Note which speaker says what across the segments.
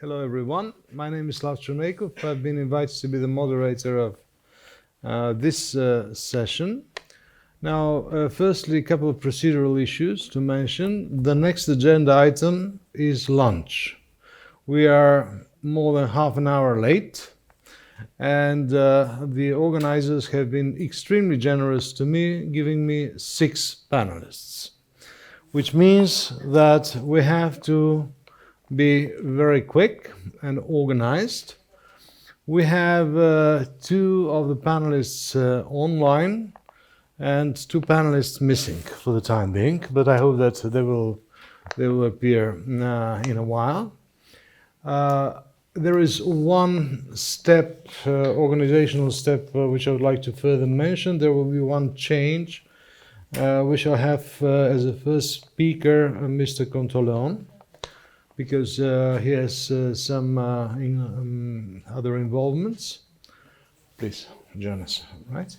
Speaker 1: Hello everyone, my name is Slav Chernekov. I've been invited to be the moderator of this session. Now, firstly, a couple of procedural issues to mention. The next agenda item is lunch. We are more than half an hour late, and the organizers have been extremely generous to me, giving me 6 panelists, which means that we have to be very quick and organized. We have 2 of the panelists online and 2 panelists missing for the time being, but I hope that they will appear in a while. There is one step, organizational step, which I would like to further mention. There will be one change. We shall have as a first speaker Mr. Contoleon, because he has some other involvements. Please join us, right?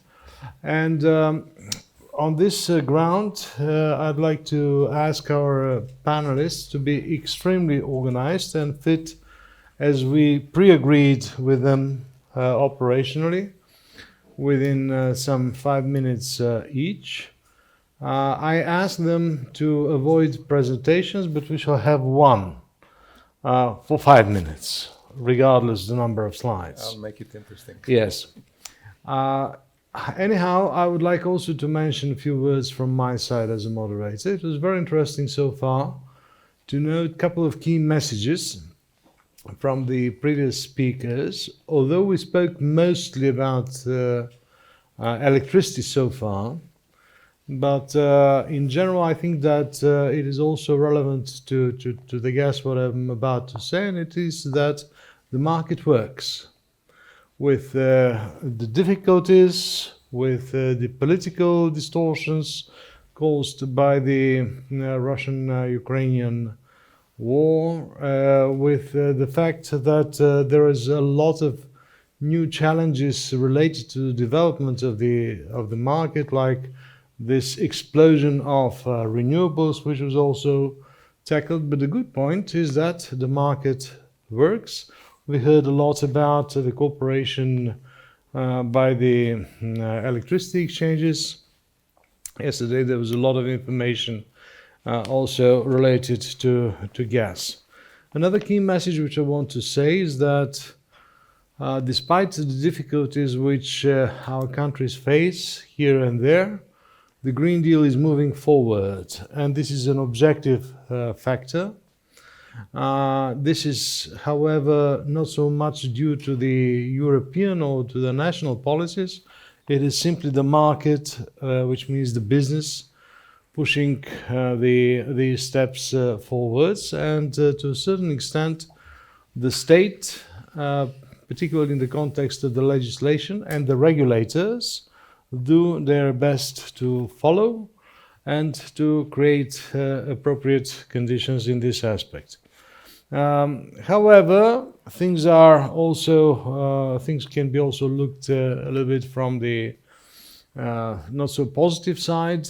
Speaker 1: And on this ground, I'd like to ask our panelists to be extremely organized and fit as we pre-agreed with them operationally within some 5 minutes each. I asked them to avoid presentations, but we shall have one for 5 minutes, regardless the number of slides.
Speaker 2: I'll make it interesting.
Speaker 1: Yes. Anyhow, I would like also to mention a few words from my side as a moderator. It was very interesting so far to note a couple of key messages from the previous speakers. Although we spoke mostly about electricity so far, but in general, I think that it is also relevant to the gas what I'm about to say, and it is that the market works. With the difficulties, with the political distortions caused by the Russian-Ukrainian war, with the fact that there is a lot of new challenges related to the development of the market, like this explosion of renewables, which was also tackled. But the good point is that the market works. We heard a lot about the cooperation by the electricity exchanges. Yesterday there was a lot of information also related to gas. Another key message which I want to say is that despite the difficulties which our countries face here and there, the Green Deal is moving forward, and this is an objective factor. This is, however, not so much due to the European or to the national policies. It is simply the market, which means the business, pushing the steps forwards, and to a certain extent, the state, particularly in the context of the legislation, and the regulators do their best to follow and to create appropriate conditions in this aspect. However, things can be also looked a little bit from the not so positive side.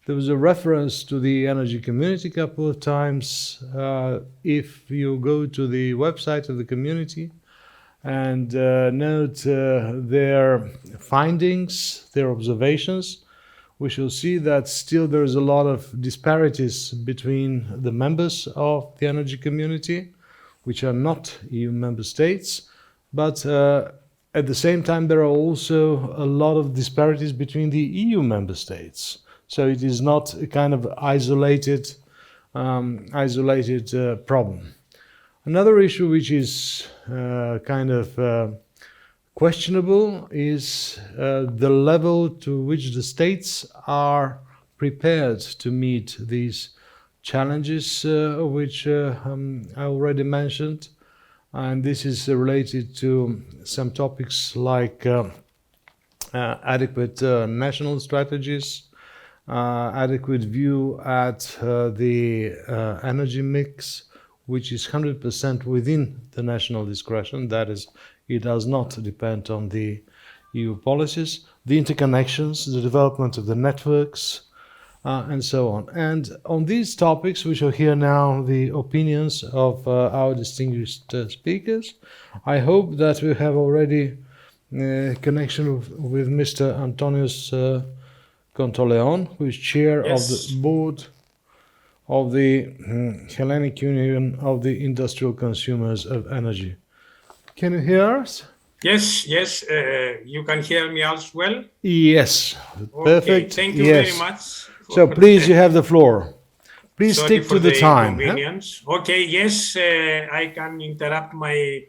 Speaker 1: There was a reference to the energy community a couple of times. If you go to the website of the community and note their findings, their observations, we shall see that still there is a lot of disparities between the members of the energy community, which are not EU member states, but at the same time there are also a lot of disparities between the EU member states. So it is not a kind of isolated problem. Another issue which is kind of questionable is the level to which the states are prepared to meet these challenges which I already mentioned. And this is related to some topics like adequate national strategies, adequate view at the energy mix, which is 100% within the national discretion. That is, it does not depend on the EU policies. The interconnections, the development of the networks, and so on. And on these topics, we shall hear now the opinions of our distinguished speakers. I hope that we have already connection with Mr. Antonius Contoleon, who is chair of the board of the Hellenic Union of the Industrial Consumers of Energy. Can you hear us?
Speaker 2: Yes, you can hear me as well?
Speaker 1: Yes, perfect.
Speaker 2: Thank you very much.
Speaker 1: So please, you have the floor. Please stick to the time.
Speaker 2: Inconvenience. Huh? Okay, yes, I can interrupt my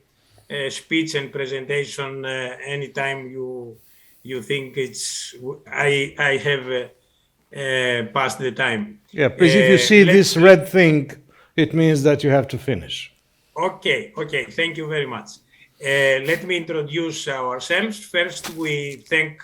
Speaker 2: speech and presentation anytime you think I have passed the time.
Speaker 1: Yeah, please, if you see this red thing, it means that you have to finish.
Speaker 2: Okay, thank you very much. Let me introduce ourselves. First, we thank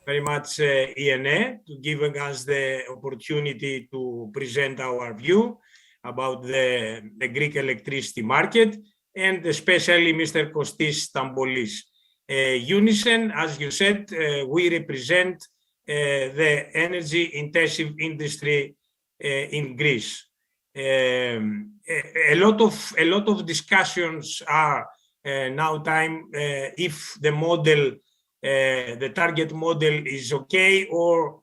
Speaker 2: very much ENA to giving us the opportunity to present our view about the Greek electricity market, and especially Mr. Kostis Stambolis. Unison, as you said, we represent the energy intensive industry in Greece. A lot of discussions are now time if the model, the target model is okay, or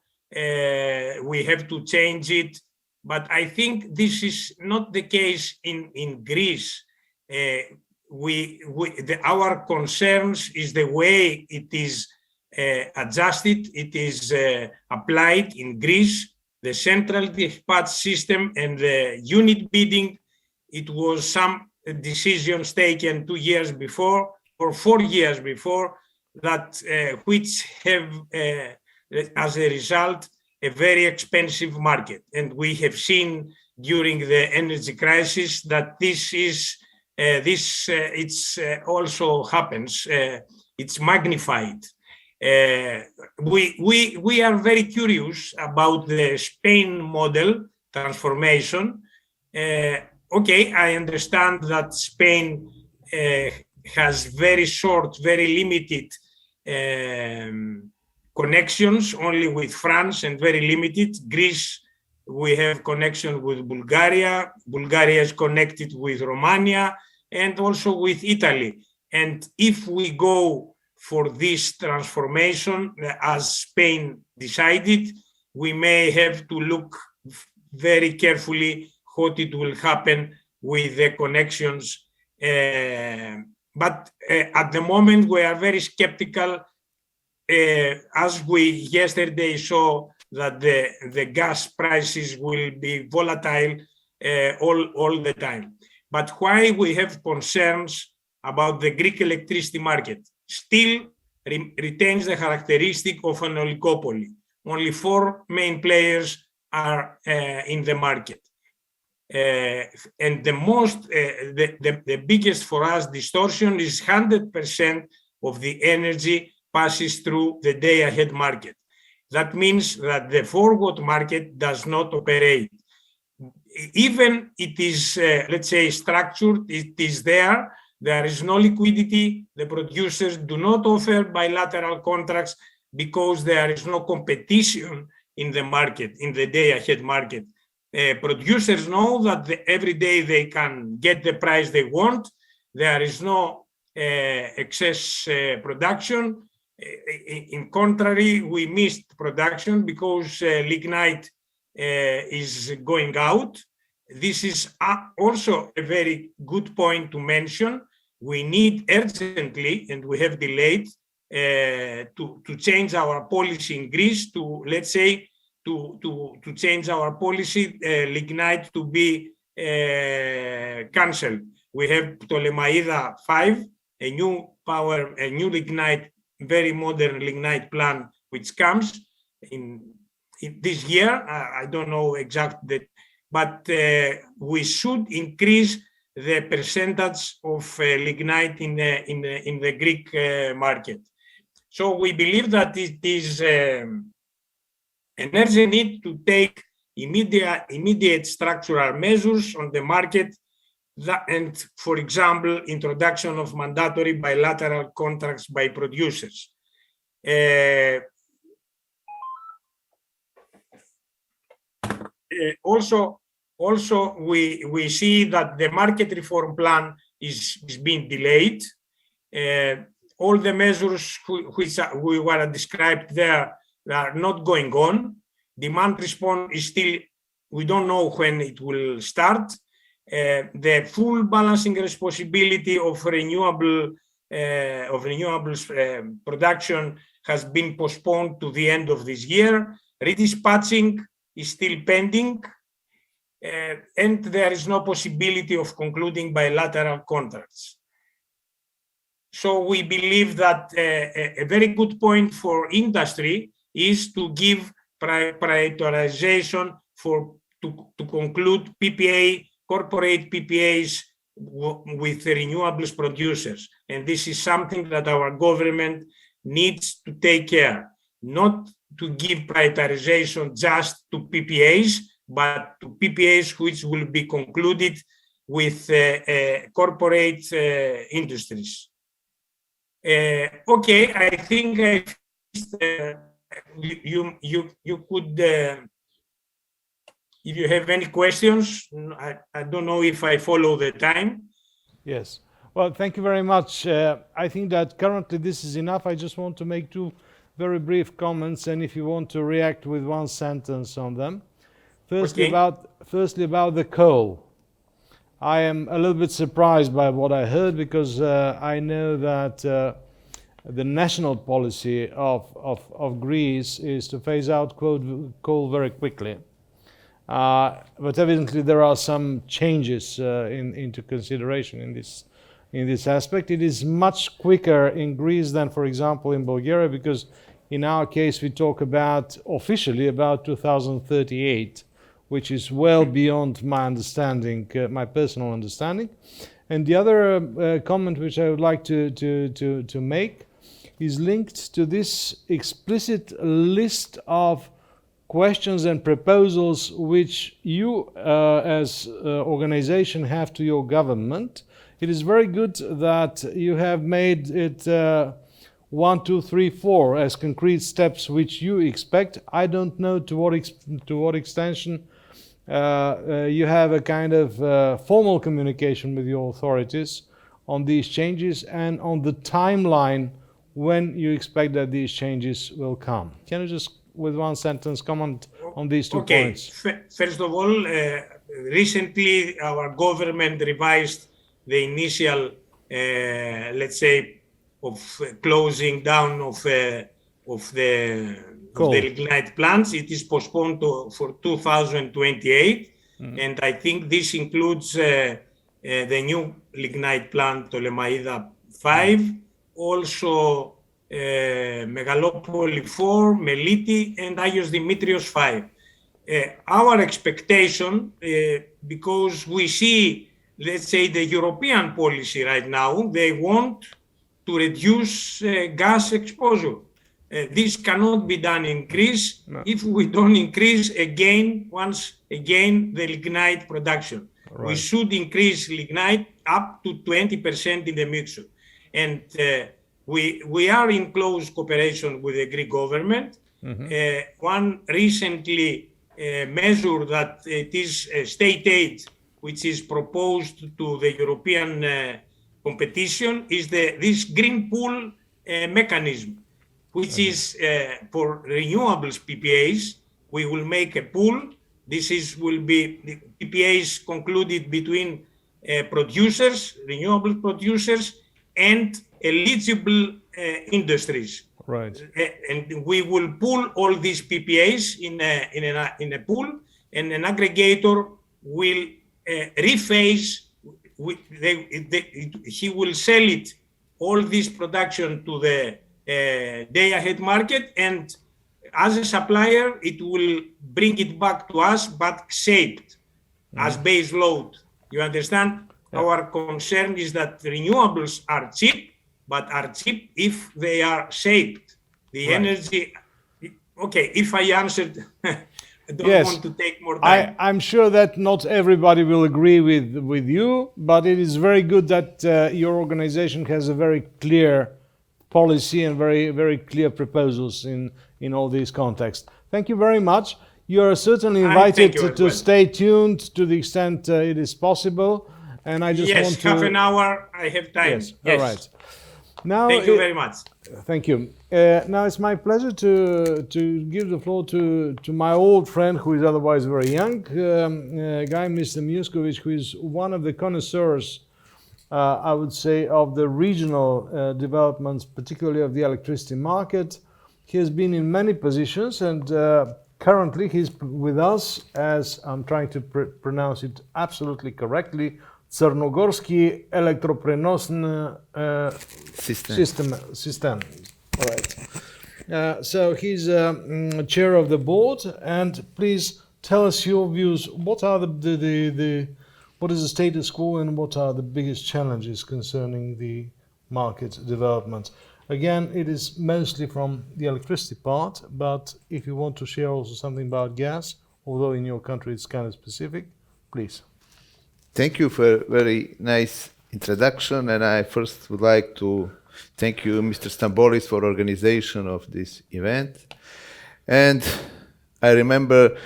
Speaker 2: we have to change it. But I think this is not the case in Greece. Our concerns is the way it is adjusted, it is applied in Greece. The central dispatch system and the unit bidding, it was some decisions taken 2 years before or 4 years before that which have as a result a very expensive market. And we have seen during the energy crisis that this is it's also happens. It's magnified. We are very curious about the Spain model transformation. Okay, I understand that Spain has very short, very limited connections only with France and very limited. Greece, we have connection with Bulgaria. Bulgaria is connected with Romania and also with Italy. And if we go for this transformation, as Spain decided, we may have to look very carefully what it will happen with the connections. But at the moment, we are very skeptical, as we yesterday saw that the gas prices will be volatile all the time. But why we have concerns about the Greek electricity market? Still retains the characteristic of an oligopoly. Only 4 main players are in the market. And the biggest for us distortion is 100% of the energy passes through the day-ahead market. That means that the forward market does not operate. Even it is, let's say, structured, it is there. There is no liquidity. The producers do not offer bilateral contracts because there is no competition in the market, in the day-ahead market. Producers know that every day they can get the price they want. There is no excess production. In contrary, we missed production because lignite is going out. This is also a very good point to mention. We need urgently, and we have delayed, to change our policy in Greece to, let's say, to change our policy, lignite to be cancelled. We have Ptolemaida 5, a new lignite, very modern lignite plant, which comes in this year. I don't know exactly, but we should increase the percentage of lignite in the Greek market. So we believe that it is an urgent need to take immediate structural measures on the market, and, for example, introduction of mandatory bilateral contracts by producers. also we see that the market reform plan is being delayed. All the measures which we were described there are not going on. Demand response is still, we don't know when it will start. The full balancing responsibility of renewables production has been postponed to the end of this year. Redispatching is still pending, and there is no possibility of concluding bilateral contracts. So we believe that a very good point for industry is to give prioritization to conclude PPA, corporate PPAs with the renewables producers. And this is something that our government needs to take care, not to give prioritization just to PPAs, but to PPAs which will be concluded with corporate industries. Okay, I think you could, if you have any questions. I don't know if I follow the time.
Speaker 1: Yes. Well, thank you very much. I think that currently this is enough. I just want to make two very brief comments, and if you want to react with one sentence on them. Firstly, about the coal. I am a little bit surprised by what I heard, because I know that the national policy of Greece is to phase out coal very quickly. But evidently there are some changes into consideration in this aspect. It is much quicker in Greece than, for example, in Bulgaria, because in our case we talk about officially about 2038, which is well beyond my understanding, my personal understanding. And the other comment which I would like to make is linked to this explicit list of questions and proposals which you as organization have to your government. It is very good that you have made it 1, 2, 3, 4 as concrete steps which you expect. I don't know to what extension you have a kind of formal communication with your authorities on these changes and on the timeline when you expect that these changes will come. Can you just, with one sentence, comment on these two points?
Speaker 2: First of all, recently our government revised the initial, let's say, of closing down of the lignite plants. It is postponed for 2028, and I think this includes the new lignite plant Ptolemaida 5, also Megalopoli 4, Meliti, and Agios Dimitrios 5. Our expectation, because we see, let's say, the European policy right now, they want to reduce gas exposure. This cannot be done in Greece if we don't increase once again the lignite production. Right. We should increase lignite up to 20% in the mixture. And we are in close cooperation with the Greek government. One recently measure that it is state aid, which is proposed to the European competition, is this green pool mechanism, which is for renewables PPAs. We will make a pool. Will be the PPAs concluded between producers, renewable producers, and eligible industries.
Speaker 1: Right.
Speaker 2: And we will pool all these PPAs in a pool, and an aggregator will rephase. He will sell it, all this production, to the day-ahead market, and as a supplier, it will bring it back to us, but shaped as base load. You understand? Yeah. Our concern is that renewables are cheap, but are cheap if they are shaped. The right. Energy. Okay, if I answered, I don't want to take more time.
Speaker 1: I'm sure that not everybody will agree with you, but it is very good that your organization has a very clear policy and very, very clear proposals in all these contexts. Thank you very much. You are certainly
Speaker 2: And
Speaker 1: invited
Speaker 2: thank you as
Speaker 1: to
Speaker 2: well.
Speaker 1: stay tuned to the extent it is possible. And I just
Speaker 2: Yes,
Speaker 1: want to...
Speaker 2: half an hour, I have time.
Speaker 1: Yes, all right. Now,
Speaker 2: Thank you very much.
Speaker 1: Thank you. Now it's my pleasure to give the floor to my old friend, who is otherwise very young, guy, Mr. Muscovich, who is one of the connoisseurs, I would say, of the regional developments, particularly of the electricity market. He has been in many positions, and currently he's with us as, I'm trying to pronounce it absolutely correctly, Czarnogorski Elektroprenosny System. All right. So he's chair of the board, and please tell us your views. What are what is the status quo, and what are the biggest challenges concerning the market development? Again, it is mostly from the electricity part, but if you want to share also something about gas, although in your country it's kind of specific, please.
Speaker 3: Thank you for a very nice introduction, and I first would like to thank you, Mr. Stambolis, for organization of this event. And I remember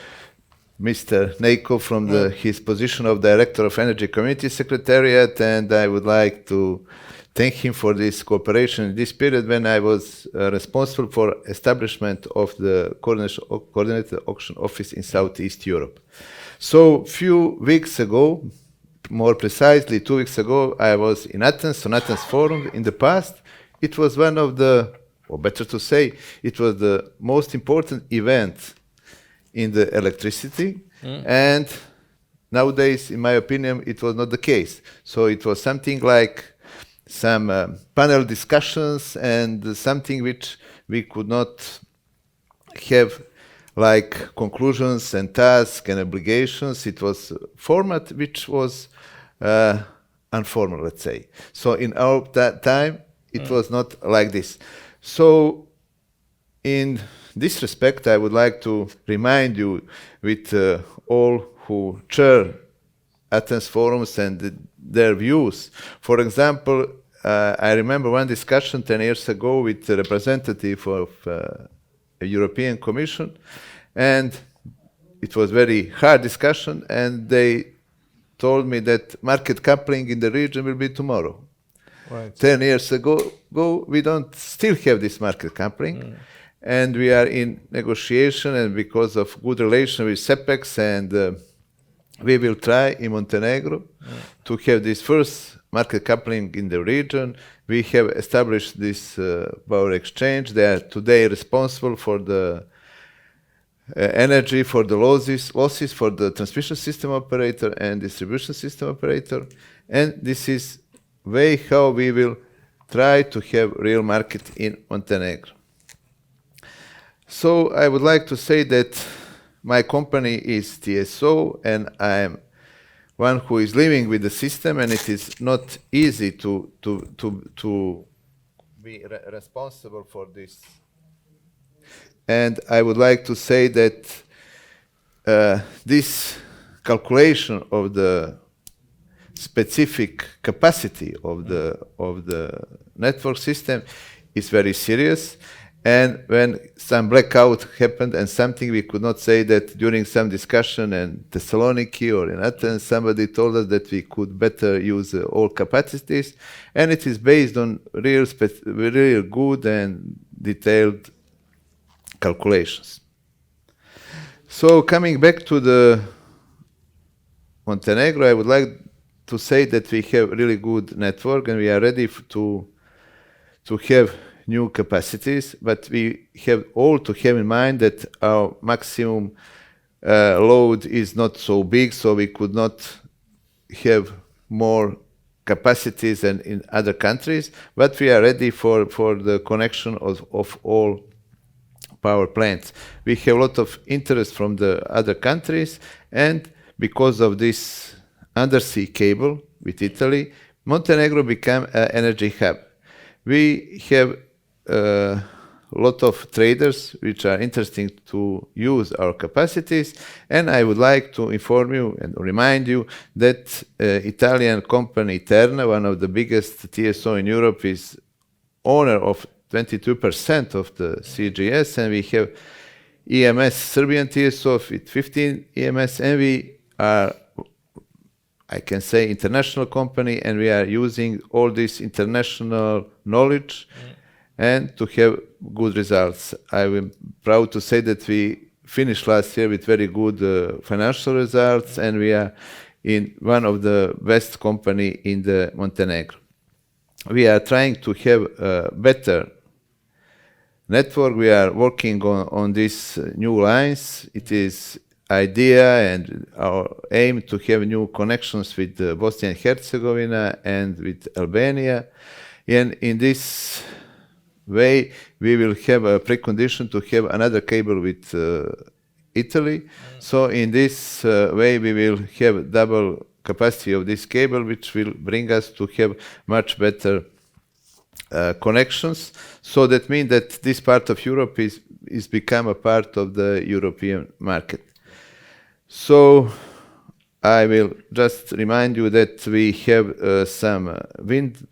Speaker 3: Mr. Neiko from his position of Director of Energy Community Secretariat, and I would like to thank him for this cooperation in this period when I was responsible for establishment of the Coordinated Auction Office in Southeast Europe. So few weeks ago, more precisely 2 weeks ago, I was in Athens, on Athens Forum. In the past, it was one of the, or better to say, it was the most important event in the electricity. And nowadays, in my opinion, it was not the case. So it was something like some panel discussions and something which we could not have like conclusions and tasks and obligations. It was a format which was informal, let's say. So in our time, it was not like this. So in this respect, I would like to remind you with all who chair Athens forums and their views. For example, I remember one discussion 10 years ago with a representative of a European Commission, and it was very hard discussion, and they told me that market coupling in the region will be tomorrow.
Speaker 1: Right.
Speaker 3: 10 years ago, we don't still have this market coupling, and we are in negotiation, and because of good relation with CEPEX, and we will try in Montenegro to have this first market coupling in the region. We have established this power exchange. They are today responsible for the energy, for the losses for the transmission system operator and distribution system operator. And this is way how we will try to have real market in Montenegro. So I would like to say that my company is TSO, and I am one who is living with the system, and it is not easy to be responsible for this. And I would like to say that this calculation of the specific capacity of the network system is very serious. And when some blackout happened and something we could not say that during some discussion in Thessaloniki or in Athens, somebody told us that we could better use all capacities. And it is based on real good and detailed calculations. So coming back to the Montenegro, I would like to say that we have really good network and we are ready to have new capacities, but we have all to have in mind that our maximum load is not so big, so we could not have more capacities than in other countries, but we are ready for the connection of all power plants. We have a lot of interest from the other countries, and because of this undersea cable with Italy, Montenegro became an energy hub. We have a lot of traders which are interested to use our capacities, and I would like to inform you and remind you that Italian company Terna, one of the biggest TSO in Europe, is owner of 22% of the CGS, and we have EMS Serbian TSO with 15 EMS, and we are, I can say, international company, and we are using all this international knowledge and to have good results. I am proud to say that we finished last year with very good financial results, and we are in one of the best company in the Montenegro. We are trying to have a better network. We are working on these new lines. It is idea and our aim to have new connections with Bosnia and Herzegovina and with Albania. And in this way, we will have a precondition to have another cable with Italy. So in this way, we will have double capacity of this cable, which will bring us to have much better connections. So that means that this part of Europe is become a part of the European market. So I will just remind you that we have some wind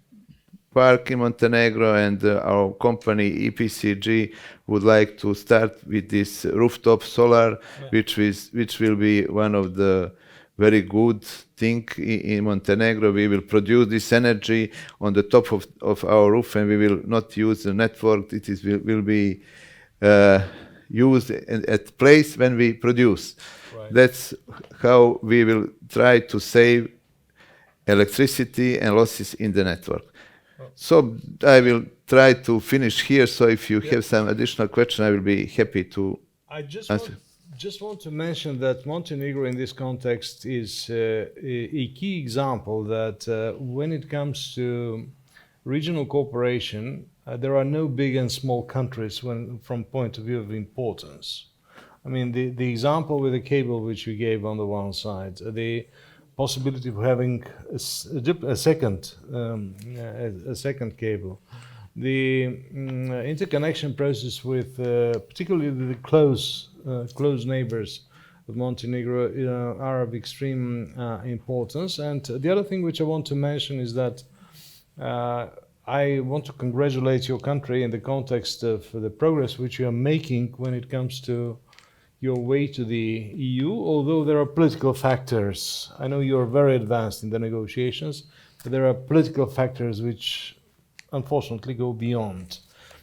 Speaker 3: park in Montenegro, and our company EPCG would like to start with this rooftop solar, which will be one of the very good thing in Montenegro. We will produce this energy on the top of our roof, and we will not use the network. Will be used at place when we produce. Right. That's how we will try to save electricity and losses in the network. So I will try to finish here. So if you have some additional question, I will be happy to answer.
Speaker 1: Just want to mention that Montenegro in this context is a key example that when it comes to regional cooperation, there are no big and small countries from point of view of importance. I mean, the example with the cable which we gave on the one side, the possibility of having a second cable, the interconnection process with particularly the close neighbors of Montenegro are of extreme importance. And the other thing which I want to mention is that I want to congratulate your country in the context of the progress which you are making when it comes to your way to the EU, although there are political factors. I know you are very advanced in the negotiations, but there are political factors which unfortunately go beyond.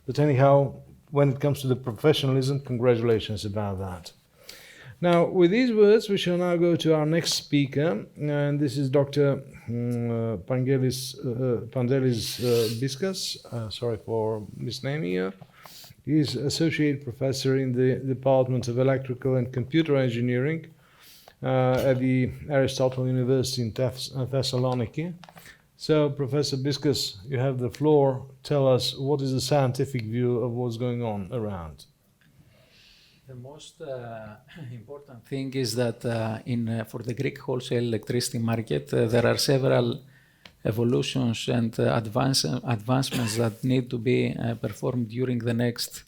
Speaker 1: But anyhow, when it comes to the professionalism, congratulations about that. Now, with these words, we shall now go to our next speaker, and this is Dr. Pangelis Biskas. Sorry for misnaming you. He is Associate Professor in the Department of Electrical and Computer Engineering at the Aristotle University in Thessaloniki. So, Professor Biskas, you have the floor. Tell us, what is the scientific view of what's going on around?
Speaker 4: The most important thing is that for the Greek wholesale electricity market, there are several evolutions and advancements that need to be performed during the next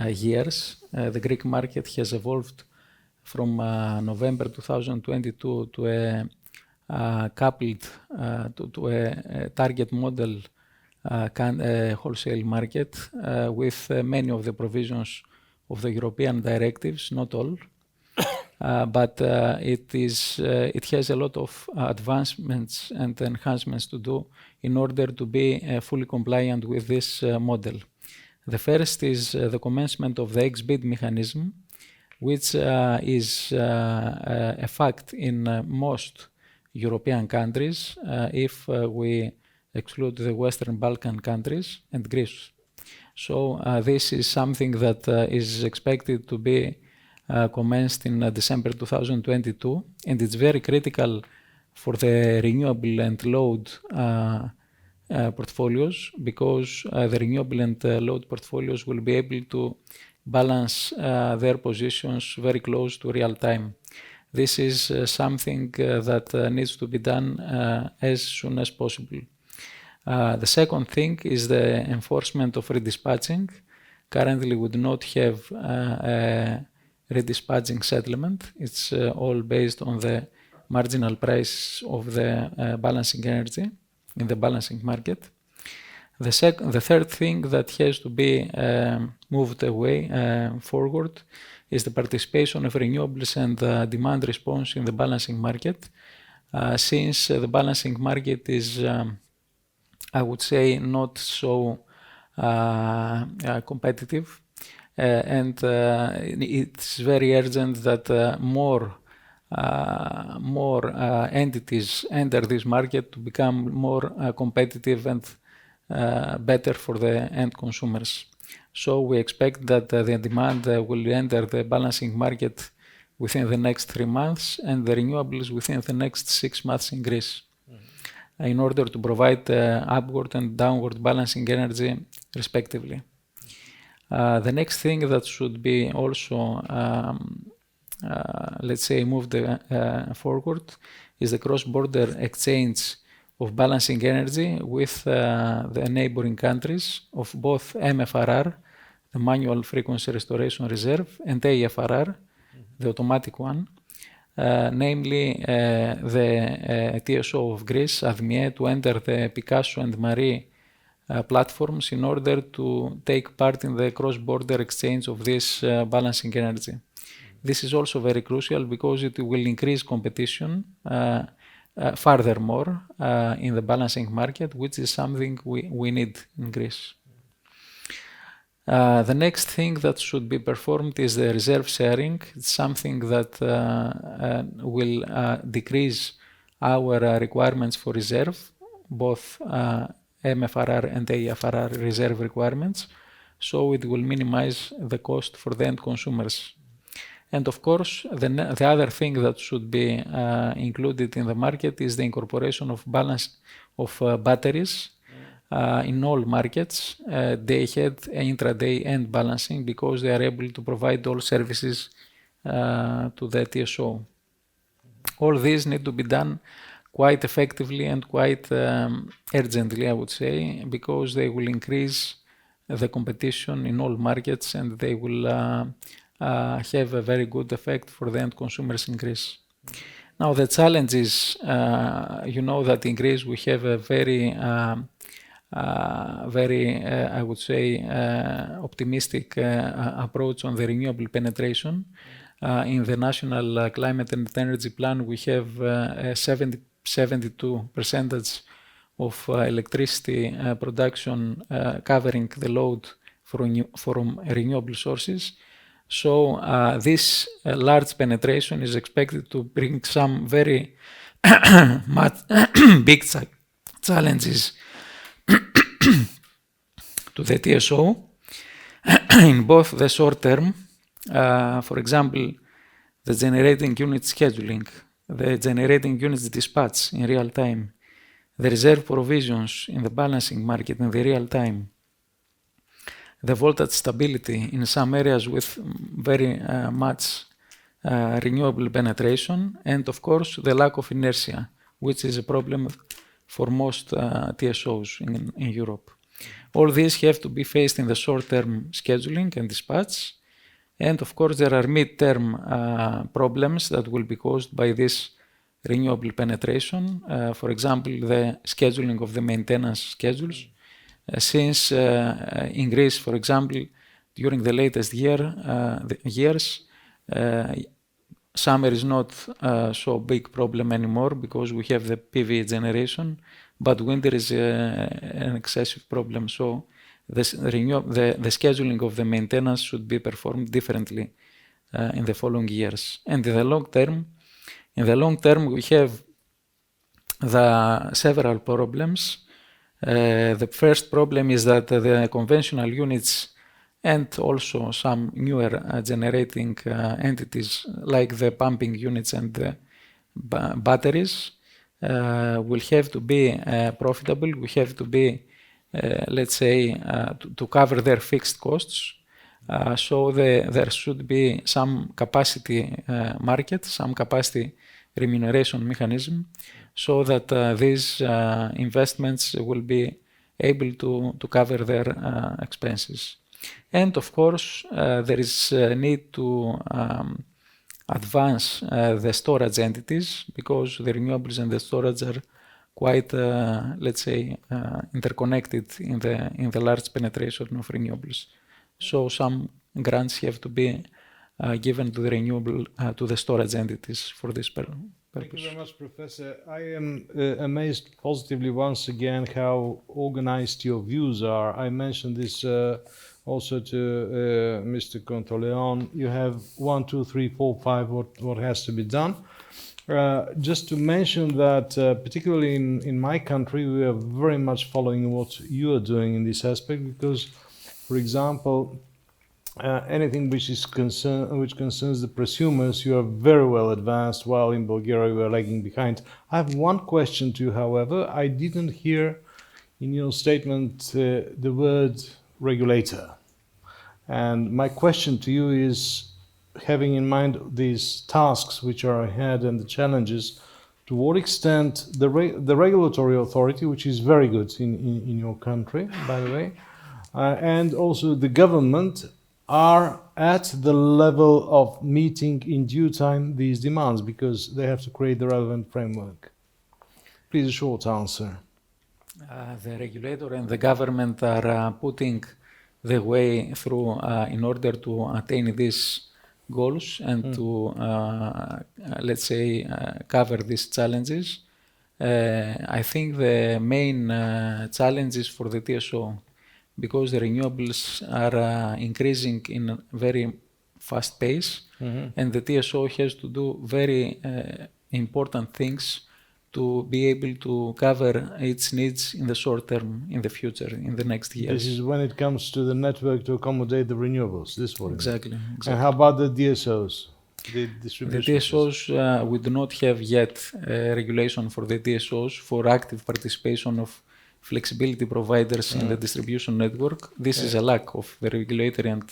Speaker 4: years. The Greek market has evolved from November 2022 to a coupled to a target model wholesale market with many of the provisions of the European directives, not all, but it has a lot of advancements and enhancements to do in order to be fully compliant with this model. The first is the commencement of the ex-bid mechanism, which is a fact in most European countries, if we exclude the Western Balkan countries and Greece. So this is something that is expected to be commenced in December 2022, and it's very critical for the renewable and load portfolios, because the renewable and load portfolios will be able to balance their positions very close to real time. This is something that needs to be done as soon as possible. The second thing is the enforcement of redispatching. Currently, we do not have a redispatching settlement. It's all based on the marginal price of the balancing energy in the balancing market. The third thing that has to be moved away forward is the participation of renewables and demand response in the balancing market. Since the balancing market is, I would say, not so competitive, and it's very urgent that more entities enter this market to become more competitive and better for the end consumers. So we expect that the demand will enter the balancing market within the next 3 months and the renewables within the next 6 months in Greece, in order to provide upward and downward balancing energy respectively. The next thing that should be also let's say moved forward is the cross-border exchange of balancing energy with the neighboring countries of both MFRR, the Manual Frequency Restoration Reserve, and AFRR, the automatic one, namely the TSO of Greece, ADMIE, to enter the Picasso and Marie platforms in order to take part in the cross-border exchange of this balancing energy. This is also very crucial because it will increase competition furthermore in the balancing market, which is something we need in Greece. The next thing that should be performed is the reserve sharing. It's something that will decrease our requirements for reserve, both MFRR and AFRR reserve requirements, so it will minimize the cost for the end consumers. And of course, the other thing that should be included in the market is the incorporation of balance of batteries in all markets, day ahead, intraday, and balancing, because they are able to provide all services to the TSO. All these need to be done quite effectively and quite urgently, I would say, because they will increase the competition in all markets and they will have a very good effect for the end consumers in Greece. Now, the challenge is, you know that in Greece we have a very, I would say, optimistic approach on the renewable penetration. In the National Climate and Energy Plan, we have a 72% of electricity production covering the load from renewable sources. So this large penetration is expected to bring some very much big challenges to the TSO in both the short term, for example, the generating unit scheduling, the generating units dispatch in real time, the reserve provisions in the balancing market in the real time, the voltage stability in some areas with very much renewable penetration, and of course the lack of inertia, which is a problem for most TSOs in Europe. All these have to be faced in the short-term scheduling and dispatch, and of course there are mid-term problems that will be caused by this renewable penetration. For example, the scheduling of the maintenance schedules. Since in Greece, for example, during the latest years, summer is not so big problem anymore because we have the PV generation, but winter is an excessive problem. So the scheduling of the maintenance should be performed differently in the following years. And in the long term, we have the several problems. The first problem is that the conventional units and also some newer generating entities like the pumping units and the batteries will have to be profitable. We have to be, let's say, to cover their fixed costs. So there should be some capacity market, some capacity remuneration mechanism, so that these investments will be able to cover their expenses. And of course, there is a need to advance the storage entities, because the renewables and the storage are quite, let's say, interconnected in the large penetration of renewables. So some grants have to be given to the renewable to the storage entities for this purpose.
Speaker 1: Thank you very much, Professor. I am amazed positively once again how organized your views are. I mentioned this also to Mr. Contoleon. You have 1, 2, 3, 4, 5, what has to be done. Just to mention that, particularly in my country, we are very much following what you are doing in this aspect because, for example, anything which concerns the prosumers, you are very well advanced, while in Bulgaria we are lagging behind. I have one question to you, however. I didn't hear in your statement the word regulator. And my question to you is, having in mind these tasks which are ahead and the challenges, to what extent the regulatory authority, which is very good in your country, by the way, and also the government are at the level of meeting in due time these demands, because they have to create the relevant framework? Please, a short answer.
Speaker 4: The regulator and the government are putting the way through in order to attain these goals and to, let's say, cover these challenges. I think the main challenge is for the TSO, because the renewables are increasing in a very fast pace, and the TSO has to do very important things to be able to cover its needs in the short term, in the future, in the next years.
Speaker 1: This is when it comes to the network to accommodate the renewables. This is what
Speaker 4: Exactly.
Speaker 1: And how about the DSOs? The distribution.
Speaker 4: The TSOs, we do not have yet regulation for the TSOs for active participation of flexibility providers in the distribution network. This is a lack of the regulatory and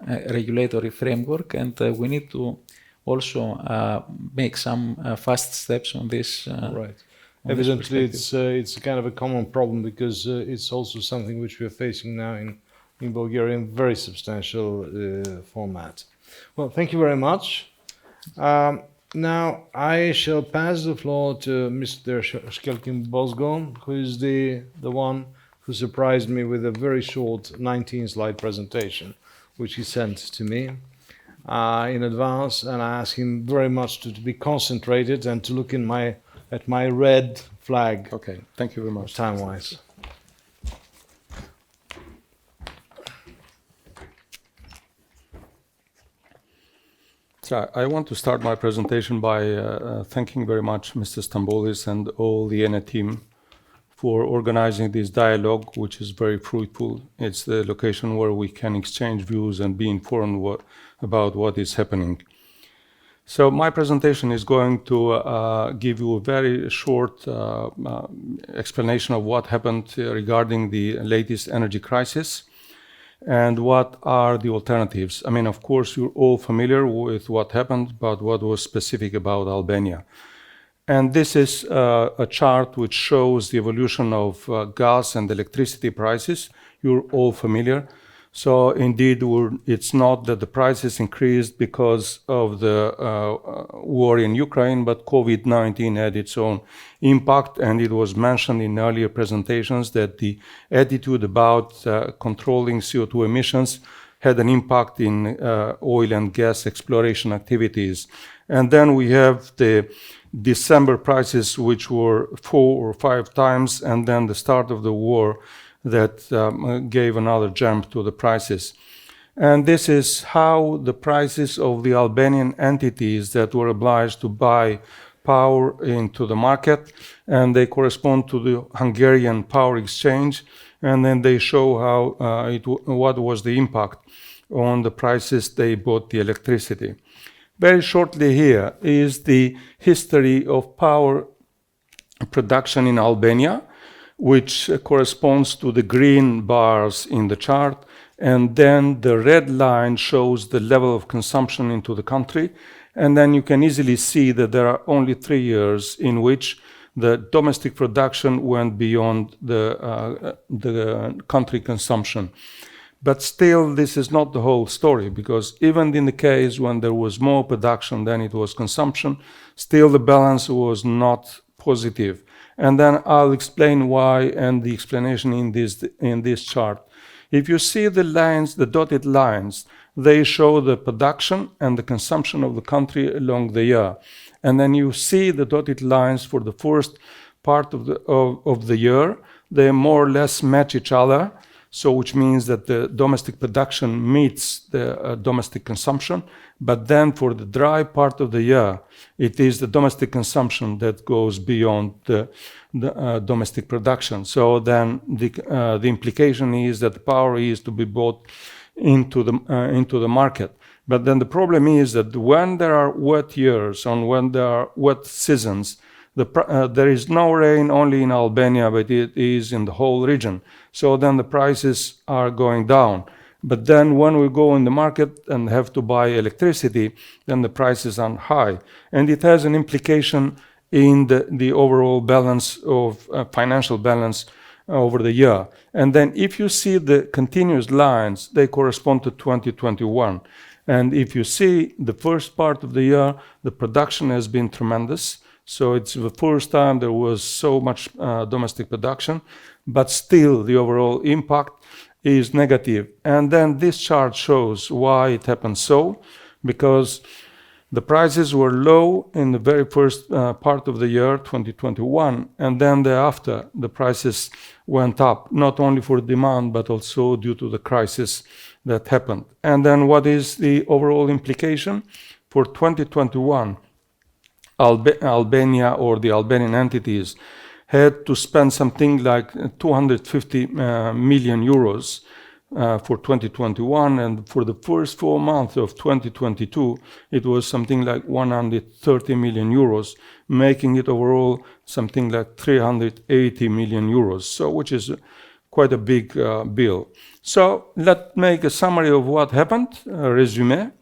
Speaker 4: regulatory framework, and we need to also make some fast steps on this.
Speaker 1: Right. Evidently, it's kind of a common problem, because it's also something which we are facing now in Bulgaria in very substantial format. Well, thank you very much. Now I shall pass the floor to Mr. Shkelkin-Bozgo, who is the one who surprised me with a very short 19-slide presentation, which he sent to me in advance, and I asked him very much to be concentrated and to look at my red flag.
Speaker 5: Okay, thank you very much.
Speaker 1: Time-wise.
Speaker 5: So I want to start my presentation by thanking very much Mr. Stambolis and all the ENA team for organizing this dialogue, which is very fruitful. It's the location where we can exchange views and be informed about what is happening. So my presentation is going to give you a very short explanation of what happened regarding the latest energy crisis and what are the alternatives. I mean, of course, you're all familiar with what happened, but what was specific about Albania. And this is a chart which shows the evolution of gas and electricity prices. You're all familiar. So indeed, it's not that the prices increased because of the war in Ukraine, but COVID-19 had its own impact, and it was mentioned in earlier presentations that the attitude about controlling CO2 emissions had an impact in oil and gas exploration activities. And then we have the December prices, which were 4 or 5 times, and then the start of the war that gave another jump to the prices. And this is how the prices of the Albanian entities that were obliged to buy power into the market, and they correspond to the Hungarian power exchange, and then they show how what was the impact on the prices they bought the electricity. Very shortly here is the history of power production in Albania, which corresponds to the green bars in the chart, and then the red line shows the level of consumption into the country, and then you can easily see that there are only 3 years in which the domestic production went beyond the country consumption. But still, this is not the whole story, because even in the case when there was more production than it was consumption, still the balance was not positive. And then I'll explain why, and the explanation in this chart. If you see the lines, the dotted lines, they show the production and the consumption of the country along the year. And then you see the dotted lines for the first part of the year. They more or less match each other. So which means that the domestic production meets the domestic consumption, but then for the dry part of the year, it is the domestic consumption that goes beyond the domestic production. So then the implication is that the power is to be bought into the market. But then the problem is that when there are wet years and when there are wet seasons, there is no rain only in Albania, but it is in the whole region. So then the prices are going down. But then when we go in the market and have to buy electricity, then the prices are high. And it has an implication in the overall balance of financial balance over the year. And then if you see the continuous lines, they correspond to 2021. And if you see the first part of the year, the production has been tremendous. So it's the first time there was so much domestic production, but still the overall impact is negative. And then this chart shows why it happened so, because the prices were low in the very first part of the year, 2021, and then thereafter the prices went up, not only for demand, but also due to the crisis that happened. And then what is the overall implication? For 2021, Albania or the Albanian entities had to spend something like 250 million euros for 2021, and for the first 4 months of 2022, it was something like 130 million euros, making it overall something like 380 million euros, so which is quite a big bill. So let's make a summary of what happened, a resume.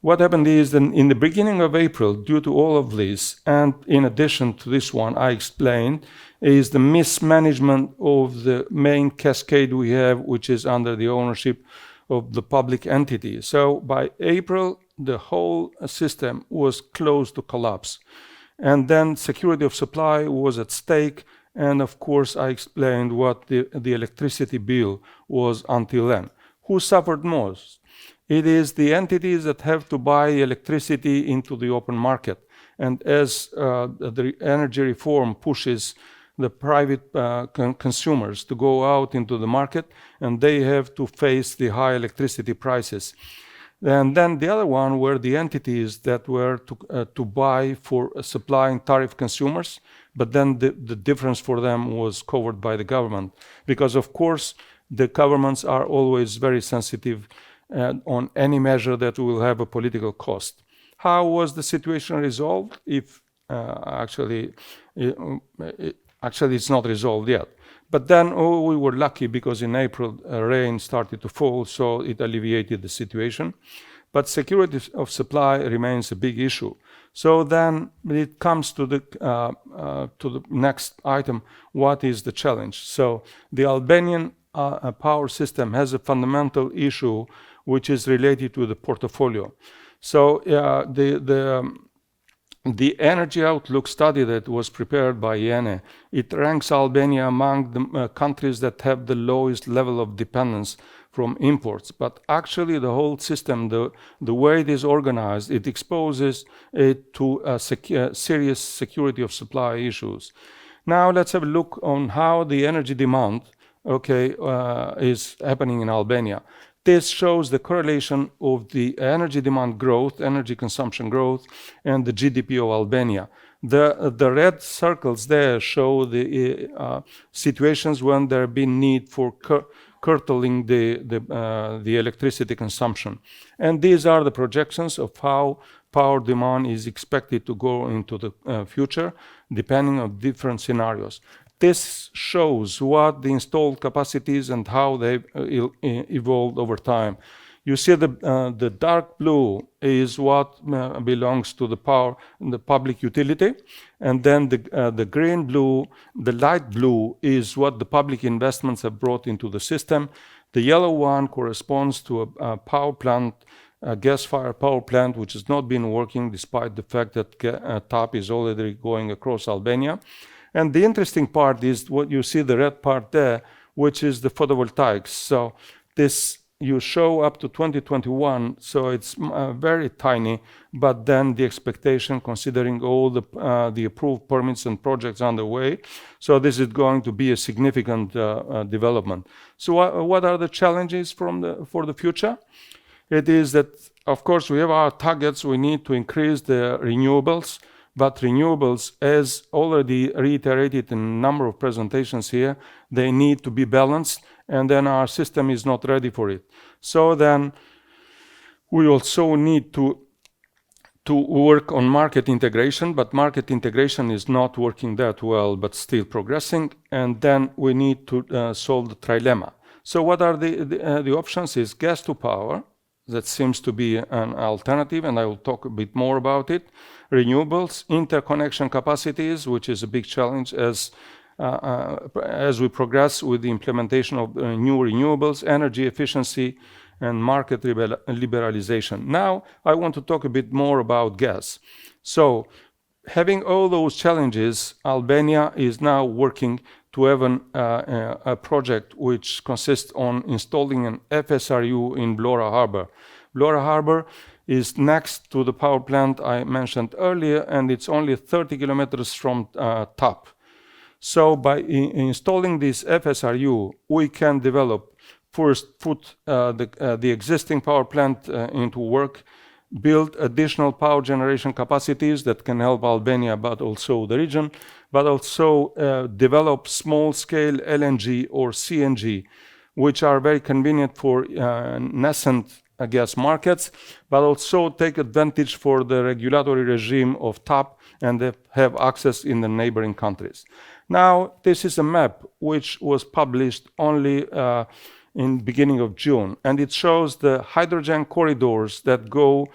Speaker 5: What happened is that in the beginning of April, due to all of this, and in addition to this one I explained, is the mismanagement of the main cascade we have, which is under the ownership of the public entity. So by April, the whole system was close to collapse. And then security of supply was at stake. And of course, I explained what the electricity bill was until then. Who suffered most? It is the entities that have to buy electricity into the open market. And as the energy reform pushes the private consumers to go out into the market, and they have to face the high electricity prices. And then the other one were the entities that were to buy for supplying tariff consumers, but then the difference for them was covered by the government. Because of course, the governments are always very sensitive on any measure that will have a political cost. How was the situation resolved? If actually it's not resolved yet. But then we were lucky because in April rain started to fall, so it alleviated the situation. But security of supply remains a big issue. So then it comes to the next item, what is the challenge? So the Albanian power system has a fundamental issue which is related to the portfolio. So the energy outlook study that was prepared by IENE, it ranks Albania among the countries that have the lowest level of dependence from imports. But actually the whole system, the way it is organized, it exposes it to serious security of supply issues. Now let's have a look on how the energy demand, is happening in Albania. This shows the correlation of the energy demand growth, energy consumption growth, and the GDP of Albania. The red circles there show the situations when there have been need for curtailing the electricity consumption. And these are the projections of how power demand is expected to go into the future, depending on different scenarios. This shows what the installed capacities and how they've evolved over time. You see the dark blue is what belongs to the power, the public utility, and then the green blue, the light blue is what the public investments have brought into the system. The yellow one corresponds to a power plant, a gas-fired power plant, which has not been working despite the fact that TAP is already going across Albania. And the interesting part is what you see, the red part there, which is the photovoltaics. So this you show up to 2021, so it's very tiny, but then the expectation, considering all the approved permits and projects underway, so this is going to be a significant development. So what are the challenges for the future? It is that, of course, we have our targets. We need to increase the renewables, but renewables, as already reiterated in a number of presentations here, they need to be balanced, and then our system is not ready for it. So then we also need to work on market integration, but market integration is not working that well, but still progressing. And then we need to solve the trilemma. So what are the options? Is gas to power. That seems to be an alternative, and I will talk a bit more about it. Renewables, interconnection capacities, which is a big challenge as we progress with the implementation of new renewables, energy efficiency, and market liberalization. Now, I want to talk a bit more about gas. So, having all those challenges, Albania is now working to have a project which consists on installing an FSRU in Vlora Harbor. Vlora Harbor is next to the power plant I mentioned earlier, and it's only 30 kilometers from TAP. So by installing this FSRU, we can develop, first put the existing power plant into work, build additional power generation capacities that can help Albania, but also the region, but also develop small-scale LNG or CNG, which are very convenient for nascent gas markets, but also take advantage for the regulatory regime of TAP and have access in the neighboring countries. Now, this is a map which was published only in beginning of June, and it shows the hydrogen corridors that go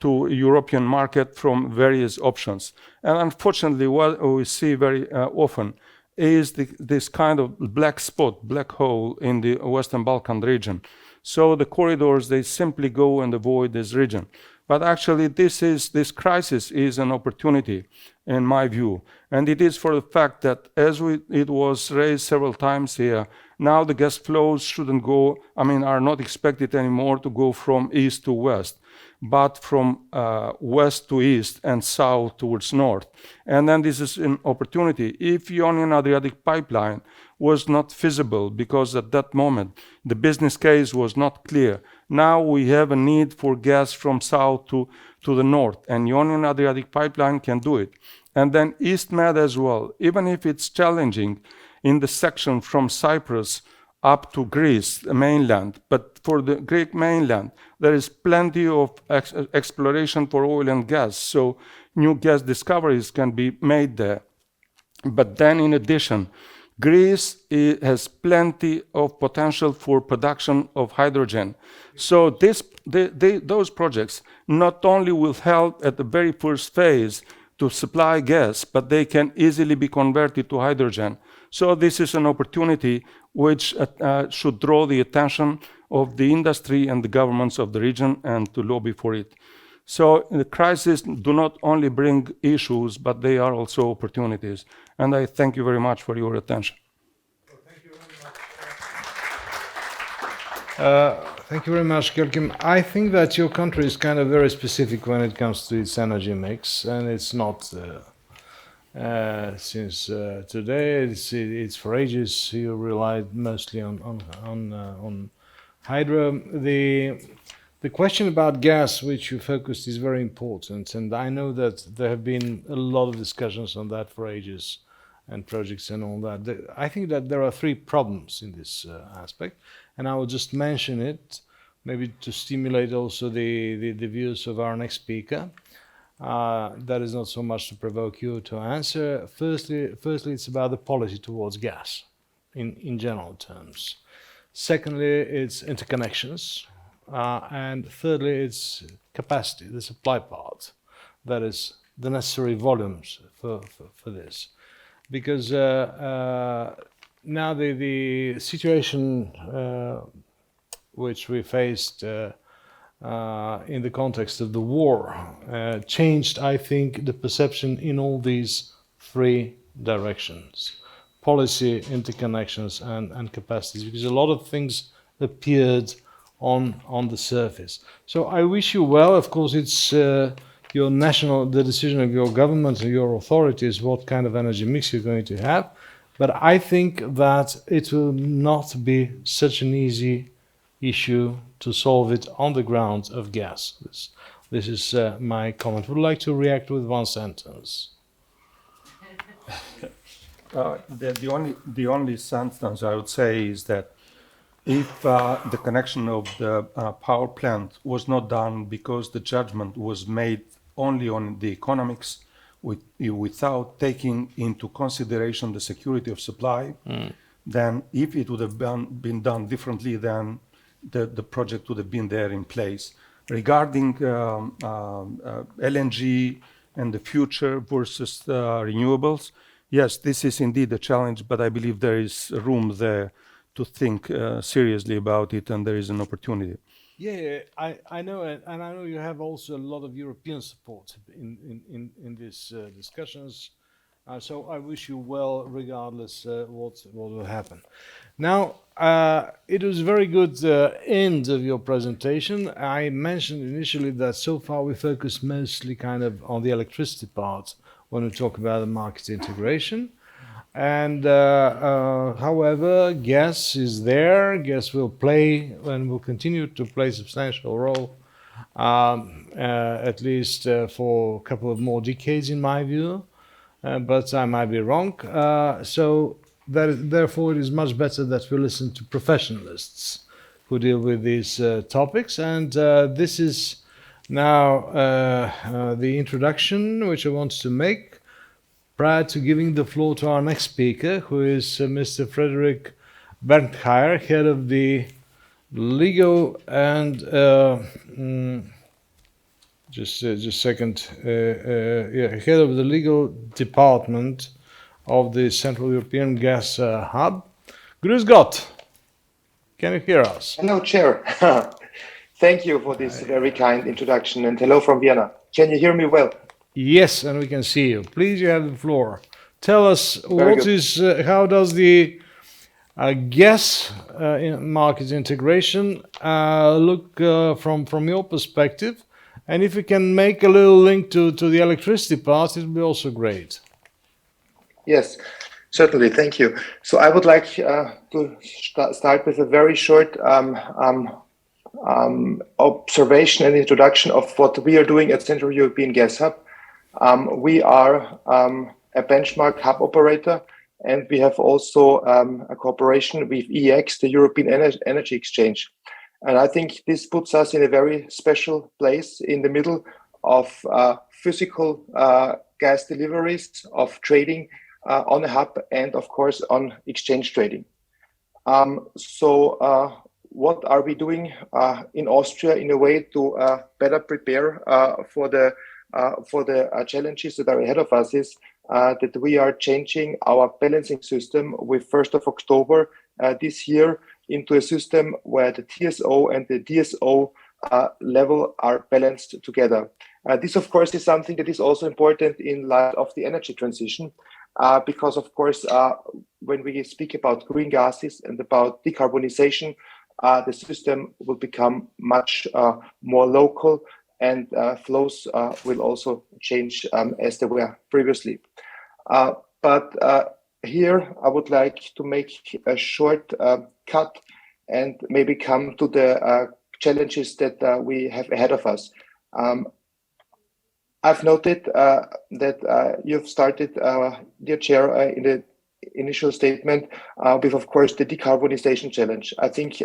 Speaker 5: to European market from various options. And unfortunately, what we see very often is this kind of black spot, black hole in the Western Balkan region. So the corridors, they simply go and avoid this region. But actually, this crisis is an opportunity, in my view. And it is for the fact that, as it was raised several times here, now the gas flows shouldn't go, are not expected anymore to go from east to west, but from west to east and south towards north. And then this is an opportunity. If Ionian Adriatic pipeline was not feasible because at that moment the business case was not clear, now we have a need for gas from south to the north, and Ionian Adriatic pipeline can do it. And then East Med as well, even if it's challenging in the section from Cyprus up to Greece, the mainland. But for the Greek mainland, there is plenty of exploration for oil and gas, so new gas discoveries can be made there. But then in addition, Greece has plenty of potential for production of hydrogen. So those projects not only will help at the very first phase to supply gas, but they can easily be converted to hydrogen. So this is an opportunity which should draw the attention of the industry and the governments of the region and to lobby for it. So the crisis do not only bring issues, but they are also opportunities. And I thank you very much for your attention.
Speaker 1: Thank you very much, Joachim. I think that your country is kind of very specific when it comes to its energy mix, and it's not since today. It's for ages you relied mostly on hydro. The question about gas, which you focused, is very important, and I know that there have been a lot of discussions on that for ages, and projects and all that. I think that there are three problems in this aspect, and I will just mention it, maybe to stimulate also the views of our next speaker. That is not so much to provoke you to answer. Firstly, it's about the policy towards gas, in general terms. Secondly, it's interconnections. And thirdly, it's capacity, the supply part, that is the necessary volumes for this. Because now the situation which we faced in the context of the war changed, I think, the perception in all these three directions: policy, interconnections, and capacities, because a lot of things appeared on the surface. So I wish you well. Of course, it's the decision of your government and your authorities what kind of energy mix you're going to have. But I think that it will not be such an easy issue to solve it on the ground of gas. This is my comment. Would like to react with one sentence.
Speaker 5: The only sentence I would say is that if the connection of the power plant was not done because the judgment was made only on the economics without taking into consideration the security of supply, then if it would have been done differently, then the project would have been there in place. Regarding LNG and the future versus renewables, yes, this is indeed a challenge, but I believe there is room there to think seriously about it, and there is an opportunity.
Speaker 1: Yeah, I know, and I know you have also a lot of European support in these discussions. So I wish you well, regardless what will happen. Now, it was a very good end of your presentation. I mentioned initially that so far we focused mostly kind of on the electricity part when we talk about the market integration. And however, gas is there. Gas will play and will continue to play a substantial role, at least for a couple of more decades, in my view. But I might be wrong. Therefore, it is much better that we listen to professionalists who deal with these topics. And this is now the introduction which I want to make, prior to giving the floor to our next speaker, who is Mr. Frederick Berntheimer, head of the legal and just a second, head of the legal department of the Central European Gas Hub. Grüß Gott. Can you hear us?
Speaker 6: Hello, Chair. Thank you for this very kind introduction, and hello from Vienna. Can you hear me well?
Speaker 1: Yes, and we can see you. Please, you have the floor. Tell us how does the gas market integration look from your perspective? And if you can make a little link to the electricity part, it will be also great.
Speaker 6: Yes, certainly. Thank you. So I would like to start with a very short observation and introduction of what we are doing at Central European Gas Hub. We are a benchmark hub operator, and we have also a cooperation with EEX, the European Energy Exchange. And I think this puts us in a very special place in the middle of physical gas deliveries, of trading on a hub, and of course on exchange trading. What are we doing in Austria in a way to better prepare for the challenges that are ahead of us is that we are changing our balancing system with 1st of October this year into a system where the TSO and the DSO level are balanced together. This, of course, is something that is also important in light of the energy transition, because, of course, when we speak about green gases and about decarbonization, the system will become much more local, and flows will also change as they were previously. But here I would like to make a short cut and maybe come to the challenges that we have ahead of us. I've noted that you've started, dear Chair, in the initial statement with, of course, the decarbonization challenge. I think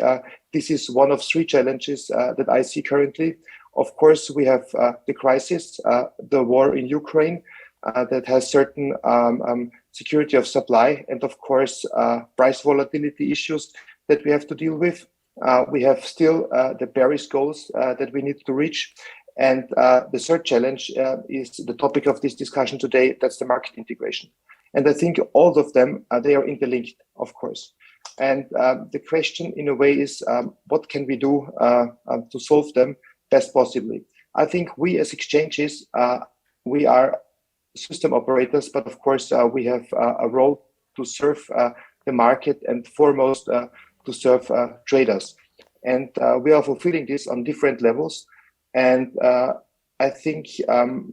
Speaker 6: this is one of three challenges that I see currently. Of course, we have the crisis, the war in Ukraine, that has certain security of supply, and of course, price volatility issues that we have to deal with. We have still the Paris goals that we need to reach. And the third challenge is the topic of this discussion today, that's the market integration. And I think all of them, they are interlinked, of course. And the question in a way is, what can we do to solve them best possibly? I think we as exchanges, we are system operators, but of course we have a role to serve the market and foremost to serve traders. And we are fulfilling this on different levels. And I think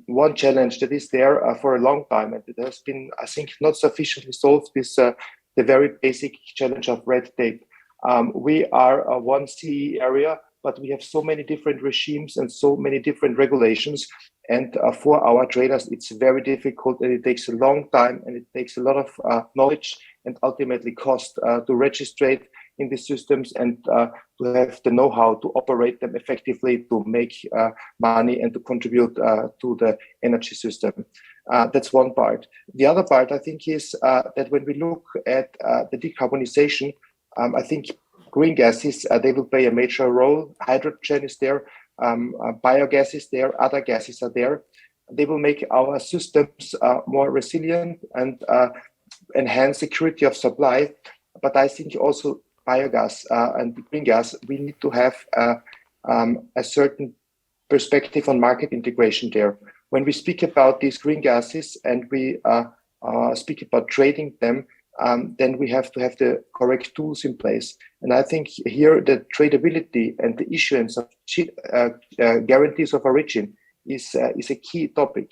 Speaker 6: one challenge that is there for a long time, and it has been, I think, not sufficiently solved, is the very basic challenge of red tape. We are a one CE area, but we have so many different regimes and so many different regulations. And for our traders, it's very difficult, and it takes a long time, and it takes a lot of knowledge and ultimately cost to register in these systems and to have the know-how to operate them effectively, to make money and to contribute to the energy system. That's one part. The other part, I think, is that when we look at the decarbonization, I think green gases, they will play a major role. Hydrogen is there, biogas is there, other gases are there. They will make our systems more resilient and enhance security of supply. But I think also biogas and green gas, we need to have a certain perspective on market integration there. When we speak about these green gases and we speak about trading them, then we have to have the correct tools in place. And I think here the tradability and the issuance of guarantees of origin is a key topic.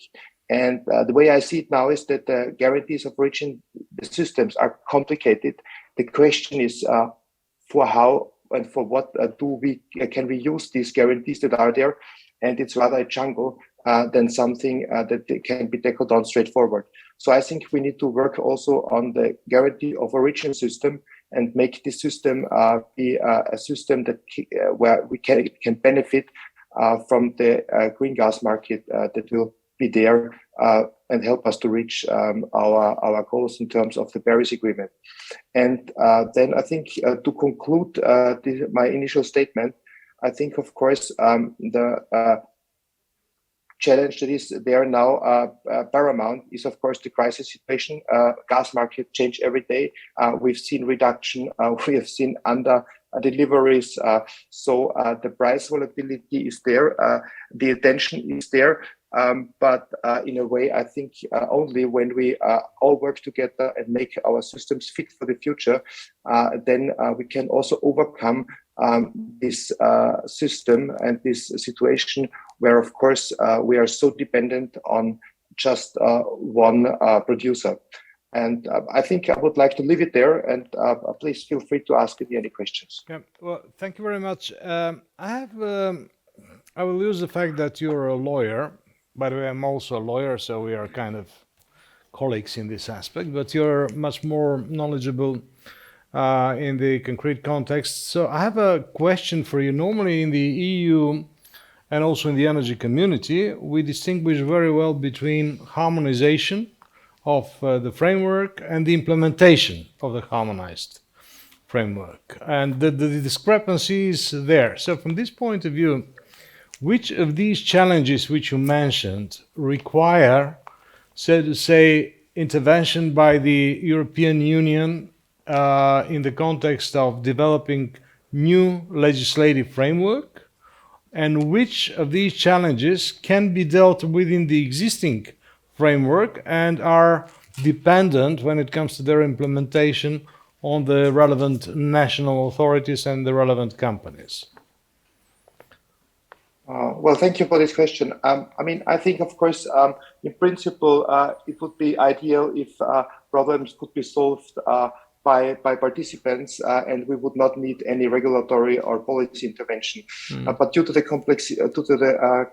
Speaker 6: And the way I see it now is that the guarantees of origin, the systems are complicated. The question is for how and for what can we use these guarantees that are there? And it's rather a jungle than something that can be tackled on straightforward. So I think we need to work also on the guarantee of origin system and make this system be a system that where we can benefit from the green gas market that will be there and help us to reach our goals in terms of the Paris Agreement. And then I think to conclude my initial statement, I think, of course, the challenge that is there now paramount is, of course, the crisis situation. Gas market change every day. We've seen reduction. We have seen under deliveries. So the price volatility is there. The attention is there. But in a way, I think only when we all work together and make our systems fit for the future, then we can also overcome this system and this situation where, of course, we are so dependent on just one producer. And I think I would like to leave it there, and please feel free to ask me any questions.
Speaker 1: Yeah, well, thank you very much. I will use the fact that you're a lawyer. By the way, I'm also a lawyer, so we are kind of colleagues in this aspect, but you're much more knowledgeable in the concrete context. So I have a question for you. Normally in the EU and also in the energy community, we distinguish very well between harmonization of the framework and the implementation of the harmonized framework. And the discrepancy is there. So from this point of view, which of these challenges which you mentioned require, so to say, intervention by the European Union in the context of developing new legislative framework, and which of these challenges can be dealt within the existing framework and are dependent when it comes to their implementation on the relevant national authorities and the relevant companies?
Speaker 6: Well, thank you for this question. I mean, I think, of course, in principle, it would be ideal if problems could be solved by participants, and we would not need any regulatory or policy intervention. But due to the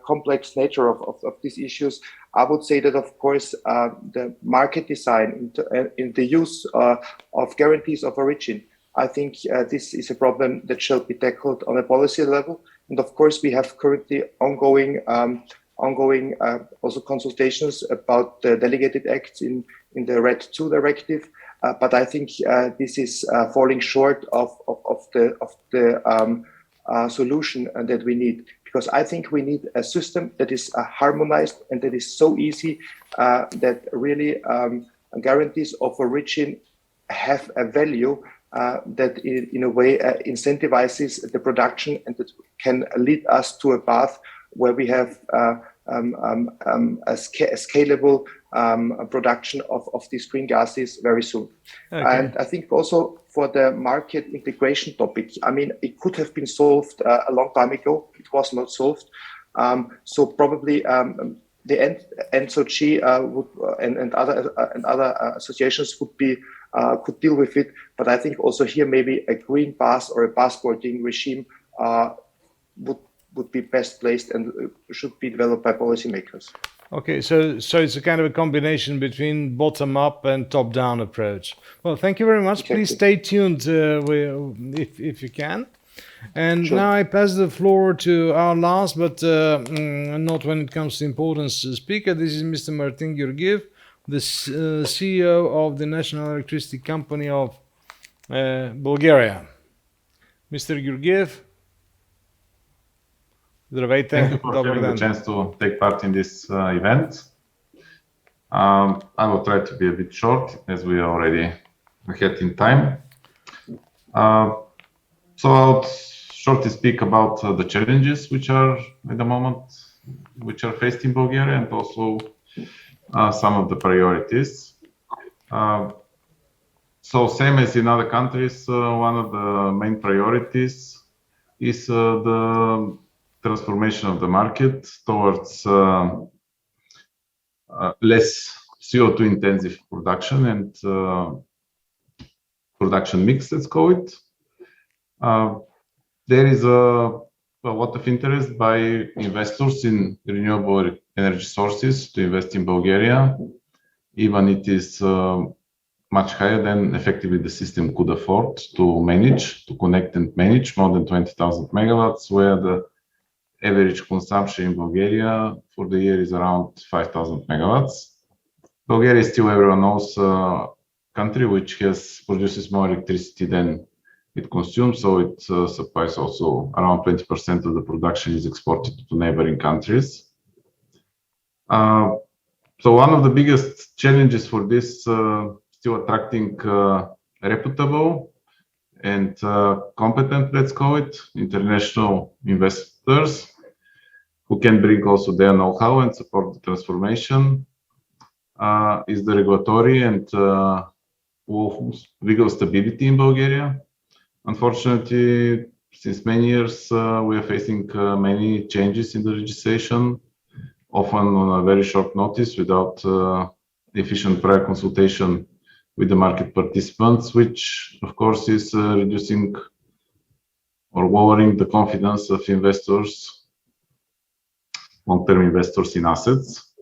Speaker 6: complex nature of these issues, I would say that, of course, the market design in the use of guarantees of origin, I think this is a problem that shall be tackled on a policy level. And of course, we have currently ongoing also consultations about the delegated acts in the RED II directive. But I think this is falling short of the solution that we need, because I think we need a system that is harmonized and that is so easy that really guarantees of origin have a value that in a way incentivizes the production, and that can lead us to a path where we have a scalable production of these green gases very soon.
Speaker 1: Okay.
Speaker 6: And I think also for the market integration topic, I mean, it could have been solved a long time ago. It was not solved. So probably the NSOG would and other associations would be could deal with it. But I think also here maybe a green pass or a passporting regime would be best placed and should be developed by policymakers.
Speaker 1: Okay, so it's a kind of a combination between bottom-up and top-down approach. Well, thank you very much.
Speaker 6: Exactly.
Speaker 1: Please stay tuned if you can. And
Speaker 6: Sure.
Speaker 1: now I pass the floor to our last, but not when it comes to importance, speaker. This is Mr. Martin Georgiev, the CEO of the National Electricity Company of Bulgaria. Mr. Georgiev. Здравейте.
Speaker 7: Thank you for having the chance to take part in this event. I will try to be a bit short as we are already ahead in time. So I'll shortly speak about the challenges which are at the moment, which are faced in Bulgaria, and also some of the priorities. So same as in other countries, one of the main priorities is the transformation of the market towards less CO2 intensive production and production mix, let's call it. There is a lot of interest by investors in renewable energy sources to invest in Bulgaria, even it is much higher than effectively the system could afford to manage, to connect and manage, more than 20,000 megawatts, where the average consumption in Bulgaria for the year is around 5,000 megawatts. Bulgaria is still, everyone knows, a country which produces more electricity than it consumes, so it supplies also around 20% of the production is exported to neighboring countries. So one of the biggest challenges for this still attracting reputable and competent, let's call it, international investors who can bring also their know-how and support the transformation is the regulatory and legal stability in Bulgaria. Unfortunately, since many years, we are facing many changes in the legislation, often on a very short notice without efficient prior consultation with the market participants, which of course is reducing or lowering the confidence of investors, long-term investors in assets.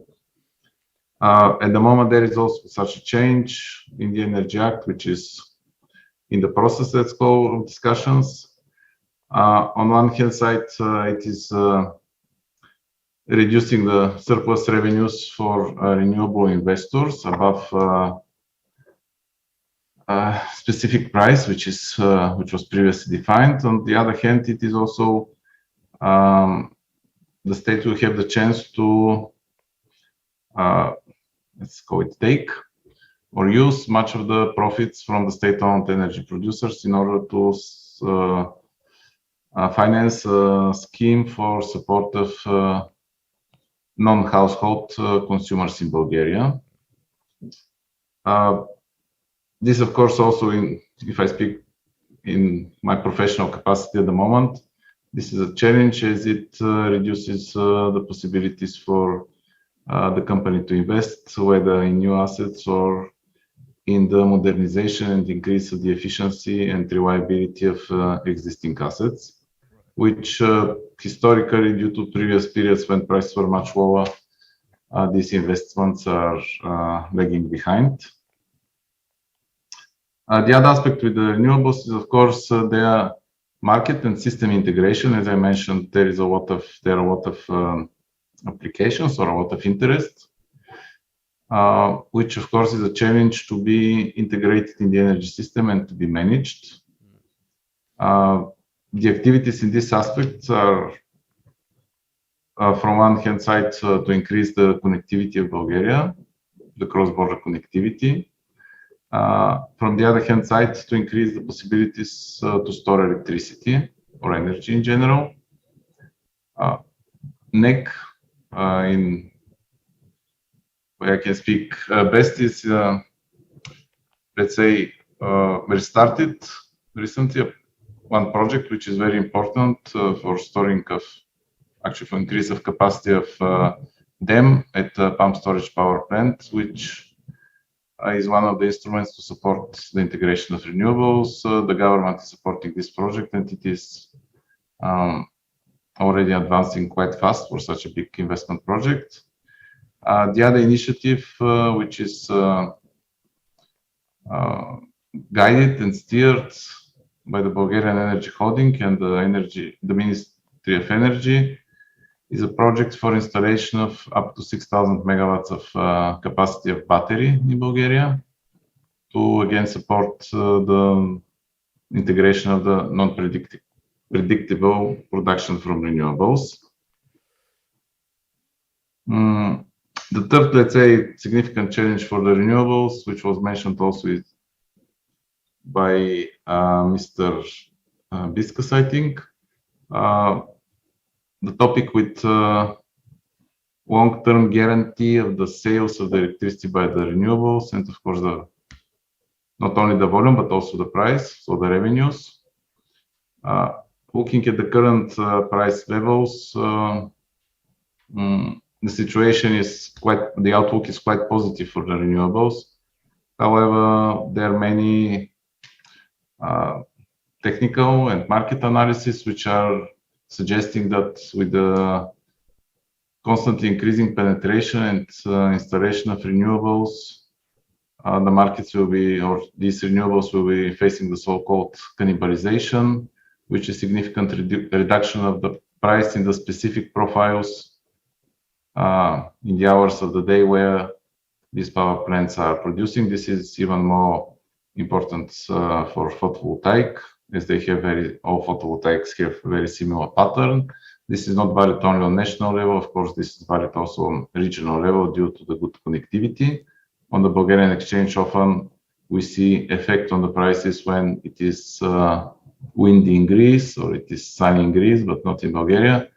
Speaker 7: At the moment, there is also such a change in the Energy Act, which is in the process, let's call, of discussions. On one hand side, it is reducing the surplus revenues for renewable investors above specific price, which was previously defined. On the other hand, it is also the state will have the chance to let's call it take or use much of the profits from the state-owned energy producers in order to finance a scheme for support of non-household consumers in Bulgaria. This, of course, also, if I speak in my professional capacity at the moment, this is a challenge as it reduces the possibilities for the company to invest, whether in new assets or in the modernization and increase of the efficiency and reliability of existing assets, which historically, due to previous periods when prices were much lower, these investments are lagging behind. The other aspect with the renewables is, of course, their market and system integration. As I mentioned, there are a lot of applications or a lot of interest, which of course is a challenge to be integrated in the energy system and to be managed. The activities in this aspect are, from one hand side, to increase the connectivity of Bulgaria, the cross-border connectivity. From the other hand side, to increase the possibilities to store electricity or energy in general. NEC, in where I can speak best is, let's say, we started recently one project which is very important for storing of, actually for increase of capacity of dam at pump storage power plant, which is one of the instruments to support the integration of renewables. The government is supporting this project, and it is already advancing quite fast for such a big investment project. The other initiative, which is guided and steered by the Bulgarian Energy Holding and the Ministry of Energy, is a project for installation of up to 6,000 megawatts of capacity of battery in Bulgaria to again support the integration of the non-predictable production from renewables. The third, let's say, significant challenge for the renewables, which was mentioned also by Mr. Biskas, I think, the topic with long-term guarantee of the sales of the electricity by the renewables, and of course, not only the volume, but also the price, so the revenues. Looking at the current price levels, the situation is the outlook is quite positive for the renewables. However, there are many technical and market analysis which are suggesting that with the constantly increasing penetration and installation of renewables, the markets will be, or these renewables will be facing the so-called cannibalization, which is significant reduction of the price in the specific profiles in the hours of the day where these power plants are producing. This is even more important for photovoltaic, as they have all photovoltaics have a very similar pattern. This is not valid only on national level. Of course, this is valid also on regional level due to the good connectivity. On the Bulgarian exchange, often we see effect on the prices when it is windy in Greece or it is sunny in Greece, but not in Bulgaria.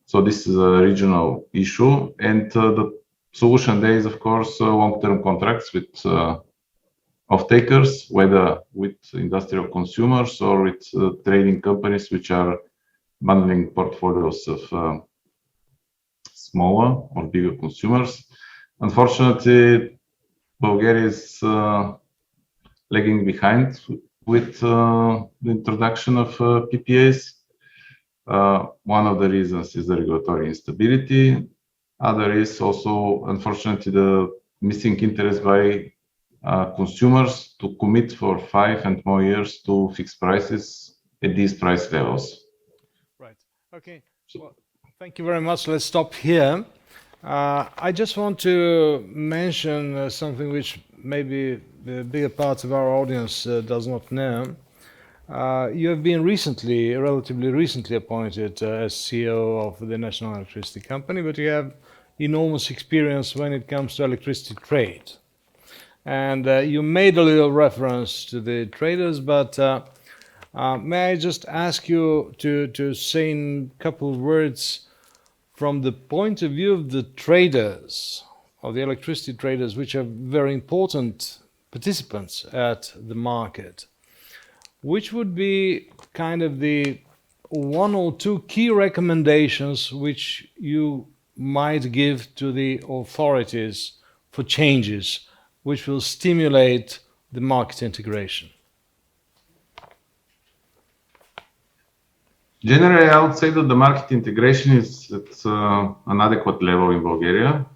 Speaker 7: So this is a regional issue, and the solution there is, of course, long-term contracts with off-takers, whether with industrial consumers or with trading companies which are bundling portfolios of smaller or bigger consumers. Unfortunately, Bulgaria is lagging behind with the introduction of PPAs. One of the reasons is the regulatory instability. Other is also, unfortunately, the missing interest by consumers to commit for 5 and more years to fixed prices at these price levels.
Speaker 1: Right. Okay. Well, thank you very much. Let's stop here. I just want to mention something which maybe the bigger part of our audience does not know. You have been relatively recently appointed as CEO of the National Electricity Company, but you have enormous experience when it comes to electricity trade. And you made a little reference to the traders, but may I just ask you to say in a couple of words from the point of view of the traders, of the electricity traders, which are very important participants at the market, which would be kind of the one or two key recommendations which you might give to the authorities for changes which will stimulate the market integration?
Speaker 7: Generally, I would say that the market integration is at an adequate level in Bulgaria.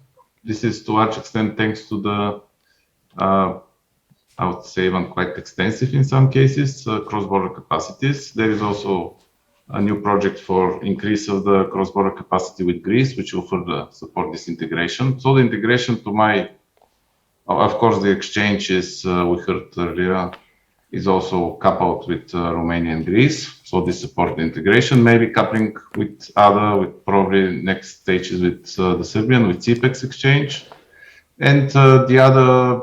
Speaker 7: This is to a large extent thanks to the, I would say, even quite extensive in some cases, cross-border capacities. There is also a new project for increase of the cross-border capacity with Greece, which will further support this integration. So the integration of course, the exchanges we heard earlier is also coupled with Romania and Greece. So this support the integration, maybe coupling with probably next stages with the Serbian, with VIIb exchange. And the other,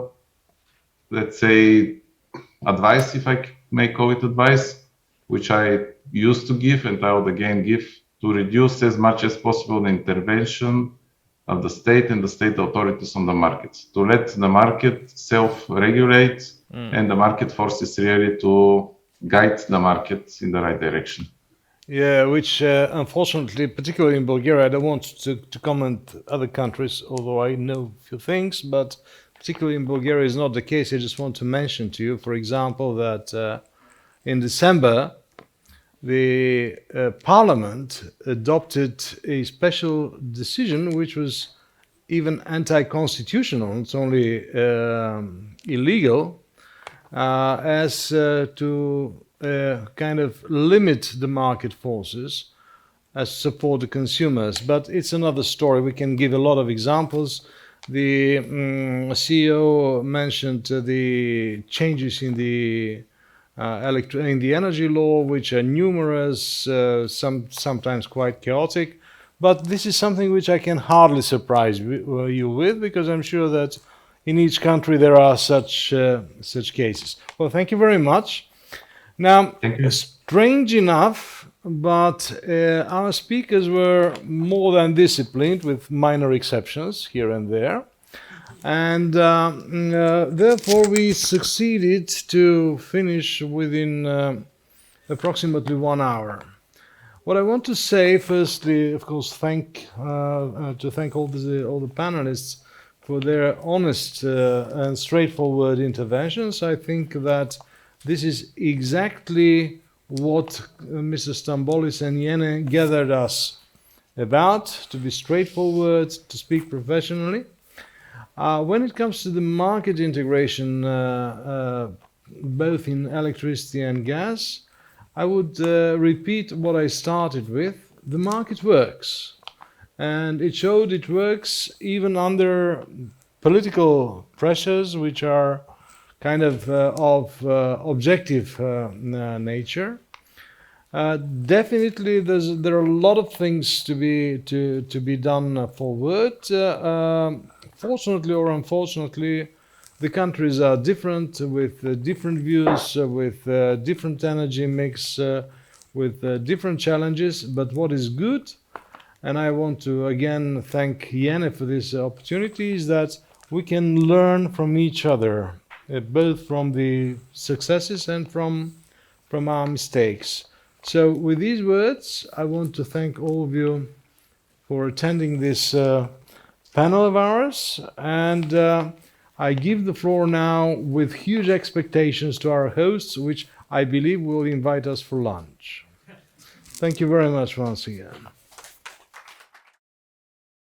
Speaker 7: let's say, advice, if I may call it advice, which I used to give and I would again give, to reduce as much as possible the intervention of the state and the state authorities on the markets, to let the market self-regulate and the market forces really to guide the market in the right direction.
Speaker 1: Yeah, which unfortunately, particularly in Bulgaria, I don't want to comment other countries, although I know a few things, but particularly in Bulgaria is not the case. I just want to mention to you, for example, that in December, the parliament adopted a special decision which was even anti-constitutional. It's only illegal as to kind of limit the market forces as support the consumers. But it's another story. We can give a lot of examples. The CEO mentioned the changes in the energy law, which are numerous, sometimes quite chaotic. But this is something which I can hardly surprise you with, because I'm sure that in each country there are such cases. Well, thank you very much. Now, strange enough, but our speakers were more than disciplined, with minor exceptions here and there. And therefore, we succeeded to finish within approximately 1 hour. What I want to say, firstly, of course, thank all the panelists for their honest and straightforward interventions. I think that this is exactly what Mr. Stambolis and Yene gathered us about, to be straightforward, to speak professionally. When it comes to the market integration, both in electricity and gas, I would repeat what I started with. The market works. And it showed it works even under political pressures, which are kind of objective nature. Definitely, there are a lot of things to be done forward. Fortunately or unfortunately, the countries are different, with different views, with different energy mix, with different challenges. But what is good, and I want to again thank Yene for this opportunity, is that we can learn from each other, both from the successes and from our mistakes. So with these words, I want to thank all of you for attending this panel of ours, and I give the floor now with huge expectations to our hosts, which I believe will invite us for lunch. Thank you very much once again.